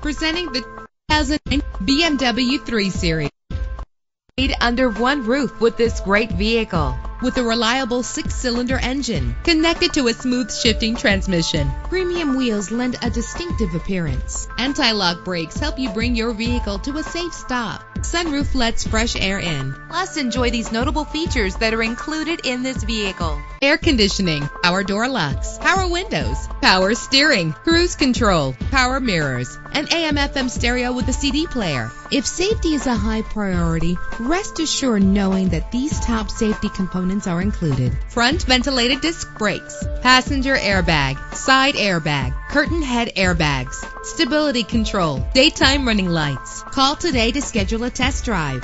Presenting the 2009 BMW 3 Series. Made under one roof with this great vehicle. With a reliable 6-cylinder engine connected to a smooth shifting transmission. Premium wheels lend a distinctive appearance. Anti-lock brakes help you bring your vehicle to a safe stop. Sunroof lets fresh air in. Plus, enjoy these notable features that are included in this vehicle: air conditioning, power door locks, power windows, power steering, cruise control, power mirrors, an AM/FM stereo with a CD player. If safety is a high priority, rest assured knowing that these top safety components are included: front ventilated disc brakes, passenger airbag, side airbag, curtain head airbags, stability control, daytime running lights. Call today to schedule a test drive.